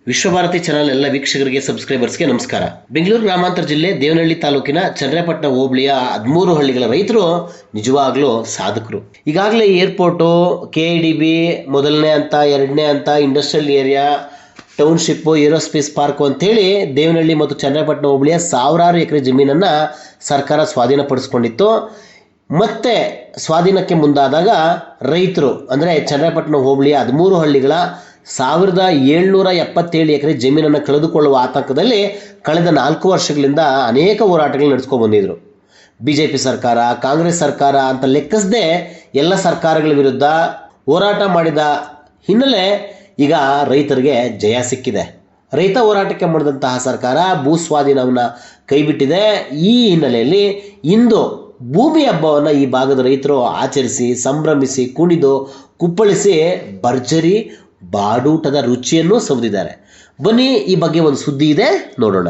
Vishwabharati channel ಎಲ್ಲ ವೀಕ್ಷಕರಿಗೆ ಸಬ್ಸ್ಕ್ರೈಬರ್ಸ್ಗೆ ನಮಸ್ಕಾರ. ಬೆಂಗಳೂರು ಗ್ರಾಮಾಂತರ ಜಿಲ್ಲೆ ದೇವನಹಳ್ಳಿ ತಾಲೂಕಿನ ಚನ್ನರಾಯಪಟ್ಟಣ ಹೋಬಳಿಯ 13 ಹಳ್ಳಿಗಳ ರೈತರು ನಿಜವಾಗ್ಲೂ ಸಾಧಕರು. ಈಗಾಗಲೇ ಏರ್ಪೋರ್ಟು, KIDB ಮೊದಲನೇ ಹಂತ, ಎರಡನೇ ಹಂತ, industrial area, township, aerospace park ಅಂತೇಳಿ ದೇವನಹಳ್ಳಿ ಮತ್ತು ಚನ್ನರಾಯಪಟ್ಟಣ ಹೋಬಳಿಯ ಸಾವಿರಾರು ಎಕರೆ ಜಮೀನನ್ನು ಸರ್ಕಾರ ಸ್ವಾಧೀನಪಡಿಸ್ಕೊಂಡಿತ್ತು. ಮತ್ತೆ ಸ್ವಾಧೀನಕ್ಕೆ ಮುಂದಾದಾಗ ರೈತರು ಅಂದರೆ ಚನ್ನರಾಯಪಟ್ಟಣ ಹೋಬಳಿಯ 13 ಹಳ್ಳಿಗಳ 1777 ಎಕರೆ ಜಮೀನನ್ನು ಕಳೆದುಕೊಳ್ಳುವ ಆತಂಕದಲ್ಲಿ ಕಳೆದ 4 ವರ್ಷಗಳಿಂದ ಅನೇಕ ಹೋರಾಟಗಳು ನಡೆಸ್ಕೊಂಡು ಬಂದಿದ್ರು. BJP ಸರ್ಕಾರ, ಕಾಂಗ್ರೆಸ್ ಸರ್ಕಾರ ಅಂತ ಲೆಕ್ಕಿಸದೆ ಎಲ್ಲ ಸರ್ಕಾರಗಳ ವಿರುದ್ಧ ಹೋರಾಟ ಮಾಡಿದ ಹಿನ್ನೆಲೆ ಈಗ ರೈತರಿಗೆ ಜಯ ಸಿಕ್ಕಿದೆ. ರೈತ ಹೋರಾಟಕ್ಕೆ ಮಾಡಿದಂತಹ ಸರ್ಕಾರ ಭೂ ಸ್ವಾಧೀನವನ್ನು ಕೈಬಿಟ್ಟಿದೆ. ಈ ಹಿನ್ನೆಲೆಯಲ್ಲಿ ಇಂದು ಭೂಮಿ ಹಬ್ಬವನ್ನು ಈ ಭಾಗದ ರೈತರು ಆಚರಿಸಿ, ಸಂಭ್ರಮಿಸಿ, ಕುಣಿದು, ಕುಪ್ಪಳಿಸಿ ಭರ್ಜರಿ ಬಾಡೂಟದ ರುಚಿಯನ್ನು ಸವಿದಿದ್ದಾರೆ. ಬನ್ನಿ, ಈ ಬಗ್ಗೆ ಒಂದು ಸುದ್ದಿ ಇದೆ, ನೋಡೋಣ.